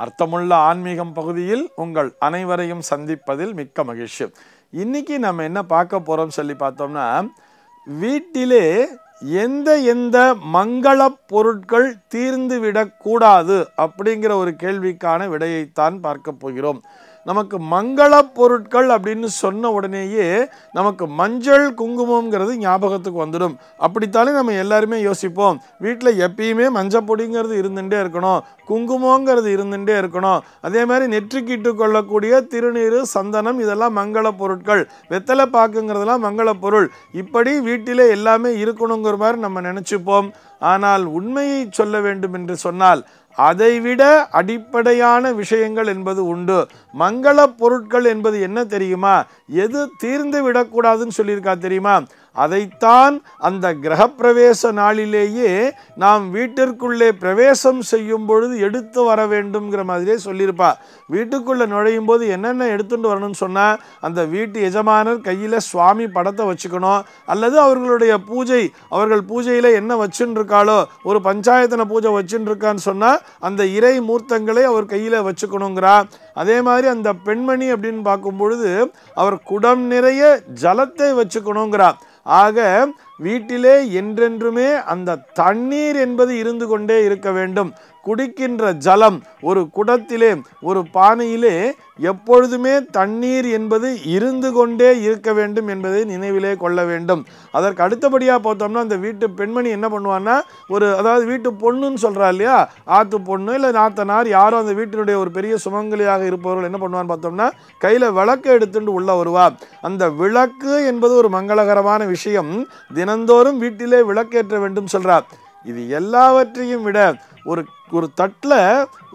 அர்த்தமுள்ள ஆன்மீகம் பகுதியில் உங்கள் அனைவரையும் சந்திப்பதில் மிக்க மகிழ்ச்சி. இன்னைக்கு நம்ம என்ன பார்க்க போறோம் சொல்லி பார்த்தோம்னா, வீட்டிலே எந்த மங்கள பொருட்கள் தீர்ந்து விடக்கூடாது அப்படிங்கிற ஒரு கேள்விக்கான விடையைத்தான் பார்க்க போகிறோம். நமக்கு மங்கள பொருட்கள் அப்படின்னு சொன்ன உடனேயே நமக்கு மஞ்சள் குங்குமங்கிறது ஞாபகத்துக்கு வந்துடும். அப்படித்தானே நம்ம எல்லாருமே யோசிப்போம். வீட்டில் எப்பயுமே மஞ்சள் பொடிங்கிறது இருந்துகிட்டே இருக்கணும், குங்குமங்கிறது இருந்துகிட்டே இருக்கணும். அதே மாதிரி நெற்றிக்கிட்டு கொள்ளக்கூடிய திருநீர், சந்தனம் இதெல்லாம் மங்கள பொருட்கள், வெத்தலை பாக்குங்கிறதெல்லாம் மங்கள பொருள். இப்படி வீட்டிலே எல்லாமே இருக்கணுங்கிற மாதிரி நம்ம நினச்சிப்போம். ஆனால் உண்மையை சொல்ல வேண்டும் என்று சொன்னால் அதைவிட அடிப்படையான விஷயங்கள் என்பது உண்டு. மங்கள பொருட்கள் என்பது என்ன தெரியுமா? எது தீர்ந்து விடக்கூடாதுன்னு சொல்லியிருக்கா தெரியுமா? அதைத்தான் அந்த கிரகப்பிரவேச நாளிலேயே நாம் வீட்டிற்குள்ளே பிரவேசம் செய்யும் பொழுது எடுத்து வர வேண்டும்ங்கிற மாதிரியே சொல்லியிருப்பா. வீட்டுக்குள்ளே நுழையும் போது என்னென்ன எடுத்துட்டு வரணும்னு சொன்னால், அந்த வீட்டு எஜமானர் கையில் சுவாமி படத்தை வச்சுக்கணும், அல்லது அவர்களுடைய பூஜை, அவர்கள் பூஜையில் என்ன வச்சுன்னு இருக்காளோ, ஒரு பஞ்சாயத்தன பூஜை வச்சுன்னு இருக்கான்னு சொன்னால் அந்த இறை மூர்த்தங்களை அவர் கையில் வச்சுக்கணுங்கிறா. அதே மாதிரி அந்த பெண்மணி அப்படின்னு பார்க்கும் பொழுது அவர் குடம் நிறைய ஜலத்தை வச்சுக்கணுங்கிறா. ஆக வீட்டிலே என்றென்றுமே அந்த தண்ணீர் என்பது இருந்து கொண்டே இருக்க வேண்டும். குடிக்கின்ற ஜலம் ஒரு குடத்திலே, ஒரு பானையிலே எப்பொழுதுமே தண்ணீர் என்பது இருந்து கொண்டே இருக்க வேண்டும் என்பதை நினைவிலே கொள்ள வேண்டும். அதற்கு அடுத்தபடியாக பார்த்தோம்னா, அந்த வீட்டு பெண்மணி என்ன பண்ணுவான்னா, அதாவது வீட்டு பொண்ணுன்னு சொல்கிறா இல்லையா, ஆத்து பொண்ணு இல்லை நாத்தனார் யாரோ அந்த வீட்டினுடைய ஒரு பெரிய சுமங்கலியாக இருப்பவர்கள் என்ன பண்ணுவான்னு பார்த்தோம்னா, கையில் விளக்கு எடுத்துட்டு உள்ள வருவா. அந்த விளக்கு என்பது ஒரு மங்களகரமான விஷயம். தினந்தோறும் வீட்டிலே விளக்கேற்ற வேண்டும் சொல்கிறார். இது எல்லாவற்றையும் விட ஒரு தட்டில்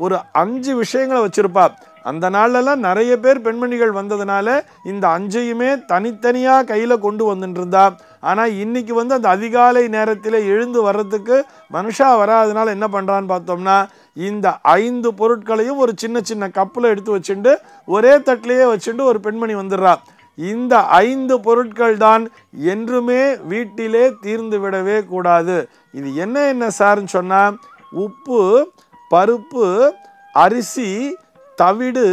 ஒரு 5 விஷயங்களை வச்சிருப்பா. அந்த நாள்லலாம் நிறைய பேர் பெண்மணிகள் வந்ததுனால இந்த 5யுமே தனித்தனியாக கையில் கொண்டு வந்துட்டு இருந்தா. ஆனால் இன்னைக்கு அந்த அதிகாலை நேரத்தில் எழுந்து வர்றதுக்கு மனுஷா வராதனால என்ன பண்ணுறான்னு பார்த்தோம்னா, இந்த 5 பொருட்களையும் ஒரு சின்ன சின்ன கப்பில் எடுத்து வச்சுட்டு ஒரே தட்டிலேயே வச்சுட்டு ஒரு பெண்மணி வந்துடுறா. இந்த 5 பொருட்கள் தான் என்றுமே வீட்டிலே தீர்ந்து விடவே கூடாது. இது என்ன சார்ன்னு சொன்னால், உப்பு, பருப்பு, அரிசி, தவிடு,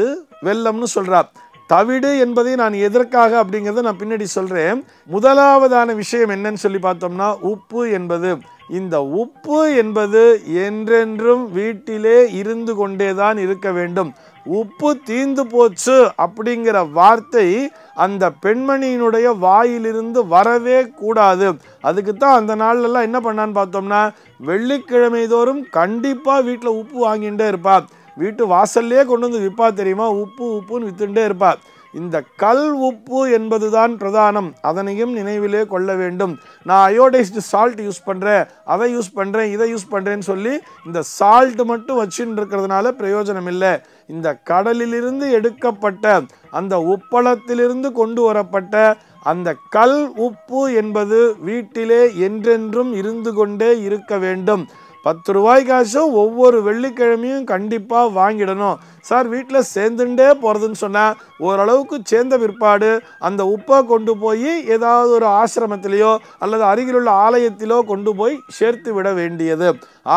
வெல்லம்னு சொல்கிறார். தவிடு என்பதை நான் எதற்காக அப்படிங்கிறத நான் பின்னாடி சொல்கிறேன். முதலாவதான விஷயம் என்னன்னு சொல்லி பார்த்தோம்னா, உப்பு என்பது, இந்த உப்பு என்பது என்றென்றும் வீட்டிலே இருந்து கொண்டே தான் இருக்க வேண்டும். உப்பு தீந்து போச்சு அப்படிங்கிற வார்த்தை அந்த பெண்மணியினுடைய வாயிலிருந்து வரவே கூடாது. அதுக்கு தான் அந்த நாள்லலாம் என்ன பண்ணான்னு பார்த்தோம்னா, வெள்ளிக்கிழமை தோறும் கண்டிப்பாக வீட்டில் உப்பு வாங்கிட்டே இருப்பா. வீட்டு வாசல்லையே கொண்டு வந்து விற்பா தெரியுமா, உப்புன்னு வித்துட்டே இருப்பா. இந்த கல் உப்பு என்பது தான் பிரதானம். அதனையும் நினைவிலே கொள்ள வேண்டும். நான் அயோடைஸ்டு சால்ட் யூஸ் பண்ணுறேன், அதை யூஸ் பண்ணுறேன், இதை யூஸ் பண்ணுறேன்னு சொல்லி இந்த சால்ட் மட்டும் வச்சுன்னு இருக்கிறதுனால பிரயோஜனம் இல்லை. இந்த கடலிலிருந்து எடுக்கப்பட்ட அந்த உப்பளத்திலிருந்து கொண்டு வரப்பட்ட அந்த கல் உப்பு என்பது வீட்டிலே என்றென்றும் இருந்து கொண்டே இருக்க வேண்டும். 10 ரூபாய் காசும் ஒவ்வொரு வெள்ளிக்கிழமையும் கண்டிப்பாக வாங்கிடணும். சார் வீட்டில் சேர்ந்துட்டே போகிறதுன்னு சொன்னால், ஓரளவுக்கு சேர்ந்த பிற்பாடு அந்த உப்பை கொண்டு போய் ஏதாவது ஒரு ஆசிரமத்திலேயோ அல்லது அருகிலுள்ள ஆலயத்திலோ கொண்டு போய் சேர்த்து விட வேண்டியது.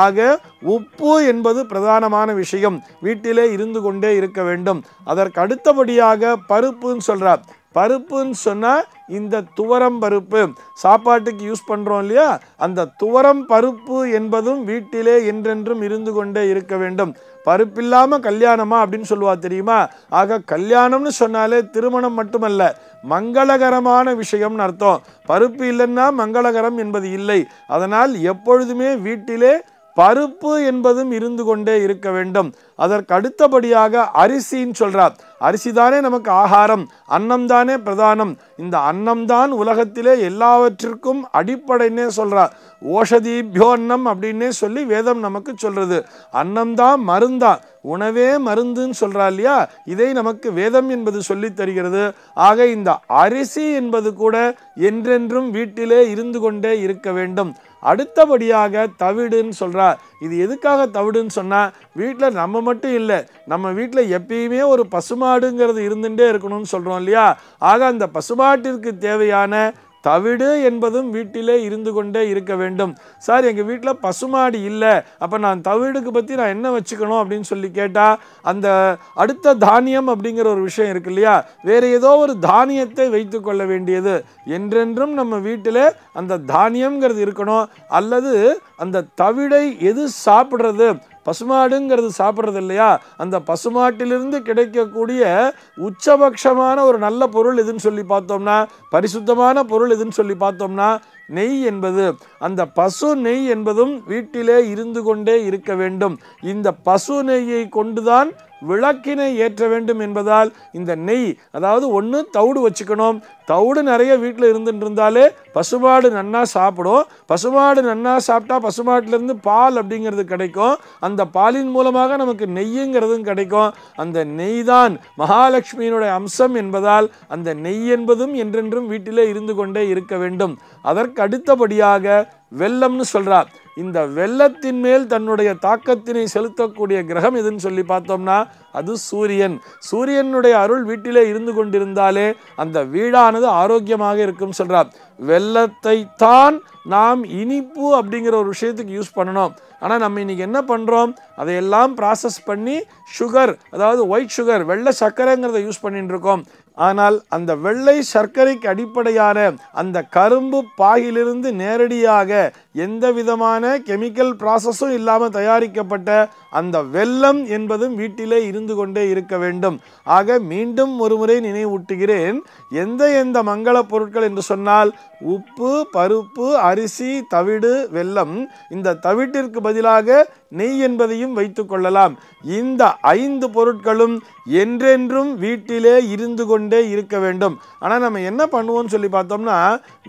ஆக உப்பு என்பது பிரதானமான விஷயம், வீட்டிலே இருந்து கொண்டே இருக்க வேண்டும். அதற்கு அடுத்தபடியாக பருப்புன்னு சொல்கிறார். பருப்புன்னு சொன்னால் இந்த துவரம் பருப்பு சாப்பாட்டுக்கு யூஸ் பண்ணுறோம் இல்லையா, அந்த துவரம் பருப்பு என்பதும் வீட்டிலே என்றென்றும் இருந்து கொண்டே இருக்க வேண்டும். பருப்பில்லாமல் கல்யாணமா அப்படின்னு சொல்லுவா தெரியுமா? ஆக கல்யாணம்னு சொன்னாலே திருமணம் மட்டுமல்ல, மங்களகரமான விஷயம்னு அர்த்தம். பருப்பு இல்லைன்னா மங்களகரம் என்பது இல்லை. அதனால் எப்பொழுதுமே வீட்டிலே பருப்பு என்பதும் இருந்து கொண்டே இருக்க வேண்டும். அதற்கு அடுத்தபடியாக அரிசின்னு சொல்றார். அரிசி தானே நமக்கு ஆகாரம், அன்னம் தானே பிரதானம். இந்த அன்னம் தான் உலகத்திலே எல்லாவற்றிற்கும் அடிப்படைன்னே சொல்றார். ஓஷதிபியோ அன்னம் அப்படின்னே சொல்லி வேதம் நமக்கு சொல்றது. அன்னம் தான் மருந்தான், உணவே மருந்துன்னு சொல்றா இல்லையா, இதை நமக்கு வேதம் என்பது சொல்லி தருகிறது. ஆக இந்த அரிசி என்பது கூட என்றென்றும் வீட்டிலே இருந்து கொண்டே இருக்க வேண்டும். அடுத்தபடியாக தவிடுன்னு சொல்றா. இது எதுக்காக தவிடுன்னு சொன்னா, வீட்டில் நம்ம மட்டும் இல்லை, நம்ம வீட்டில் எப்பயுமே ஒரு பசுமாடுங்கிறது இருந்துட்டே இருக்கணும்னு சொல்றோம் இல்லையா. ஆக அந்த பசுமாட்டிற்கு தேவையான தவிடு என்பதும் வீட்டிலே இருந்து கொண்டே இருக்க வேண்டும். சார் எங்கள் வீட்டில் பசுமாடு இல்லை, அப்போ நான் தவிடுக்கு பற்றி நான் என்ன வச்சுக்கணும் அப்படின்னு சொல்லி கேட்டால், அந்த அடுத்த தானியம் அப்படிங்கிற ஒரு விஷயம் இருக்கு இல்லையா, வேறு ஏதோ ஒரு தானியத்தை வைத்து கொள்ள வேண்டியது. என்றென்றும் நம்ம வீட்டில் அந்த தானியம்ங்கிறது இருக்கணும். அல்லது அந்த தவிடை எது சாப்பிட்றது, பசுமாடுங்கிறது சாப்பிட்றது இல்லையா, அந்த பசுமாட்டிலிருந்து கிடைக்கக்கூடிய உச்சபட்சமான ஒரு நல்ல பொருள் எதுன்னு சொல்லி பார்த்தோம்னா, பரிசுத்தமான பொருள் எதுன்னு சொல்லி பார்த்தோம்னா நெய் என்பது. அந்த பசு நெய் என்பதும் வீட்டிலே இருந்து கொண்டே இருக்க வேண்டும். இந்த பசு நெய்யை கொண்டுதான் விளக்கினை ஏற்ற வேண்டும் என்பதால் இந்த நெய், அதாவது ஒன்று தவிடு வச்சுக்கணும். தவிடு நிறைய வீட்டில் இருந்துட்டு இருந்தாலே பசுமாடு நன்னா சாப்பிடும். பசுமாடு நன்னா சாப்பிட்டா பசுமாட்டிலேருந்து பால் அப்படிங்கிறது கிடைக்கும். அந்த பாலின் மூலமாக நமக்கு நெய்யுங்கிறதும் கிடைக்கும். அந்த நெய் தான் மகாலட்சுமியினுடைய அம்சம் என்பதால் அந்த நெய் என்பதும் என்றென்றும் வீட்டிலே இருந்து கொண்டே இருக்க வேண்டும். அதற்கு அடுத்தபடியாக வெல்லம்னு சொல்றார். இந்த வெல்லத்தின் மேல் தன்னுடைய தாக்கத்தினை செலுத்தக்கூடிய கிரகம் எதுன்னு சொல்லி பார்த்தோம்னா அது சூரியன். சூரியனுடைய அருள் வீட்டிலே இருந்து கொண்டிருந்தாலே அந்த வீடானது ஆரோக்கியமாக இருக்கும் சொல்றார். வெல்லத்தை தான் நாம் இனிப்பு அப்படிங்கிற ஒரு விஷயத்துக்கு யூஸ் பண்ணணும். ஆனால் நம்ம இன்னைக்கு என்ன பண்ணுறோம், அதையெல்லாம் ப்ராசஸ் பண்ணி சுகர், அதாவது ஒயிட் சுகர், வெள்ளை சர்க்கரைங்கிறத யூஸ் பண்ணிட்டு இருக்கோம். ஆனால் அந்த வெள்ளை சர்க்கரைக்கு அடிப்படையான அந்த கரும்பு பாகிலிருந்து நேரடியாக எந்த விதமான கெமிக்கல் ப்ராசஸும் இல்லாமல் தயாரிக்கப்பட்ட அந்த வெல்லம் என்பதும் வீட்டிலே இருந்து கொண்டே இருக்க வேண்டும். ஆக மீண்டும் ஒருமுறை நினைவூட்டுகிறேன், எந்த மங்கள பொருட்கள் என்று சொன்னால் உப்பு, பருப்பு, அரிசி, தவிடு, வெல்லம். இந்த தவிட்டிற்கு பதிலாக நெய் என்பதையும் வைத்துக் கொள்ளலாம். இந்த 5 பொருட்களும் என்றென்றும் வீட்டிலே இருந்து கொண்டே இருக்க வேண்டும். ஆனால் நம்ம என்ன பண்ணுவோம்னு சொல்லி பார்த்தோம்னா,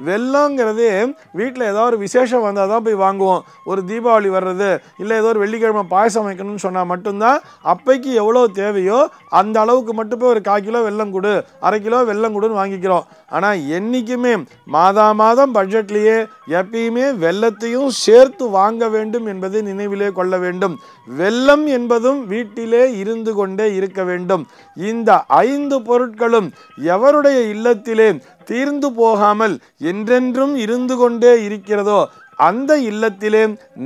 வெல்லங்கிறதே வீட்டில் ஏதோ ஒரு விசேஷம் வந்தால் தான் போய் வாங்குவோம். ஒரு தீபாவளி வர்றது, இல்லை ஏதோ ஒரு வெள்ளிக்கிழமை பாயசம் வைக்கணும்னு சொன்னால் மட்டும்தான் அப்பைக்கு எவ்வளோ தேவையோ அந்த அளவுக்கு மட்டும் போய் ஒரு 1/4 கிலோ வெல்லம் கொடு, 1/2 கிலோ வெல்லம் கொடுன்னு வாங்கிக்கிறோம். ஆனால் என்றைக்குமே மாதம் பட்ஜெட்லேயே எப்பயுமே வெல்லத்தையும் சேர்த்து வாங்க வேண்டும் என்பதை நினைவிலே கொள்ள வேண்டும். வெல்லம் என்பதும் வீட்டிலே இருந்து கொண்டே இருக்க வேண்டும். இந்த 5 பொருட்களும் எவருடைய இல்லத்திலே தீர்ந்து போகாமல் என்றென்றும் இருந்து கொண்டே இருக்கிறதோ அந்த இல்லத்திலே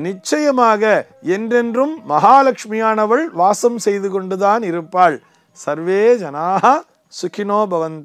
நிச்சயமாக என்றென்றும் மகாலட்சுமியானவள் வாசம் செய்து கொண்டுதான் இருப்பாள். சர்வே ஜனாஹ சுகினோ பவந்து.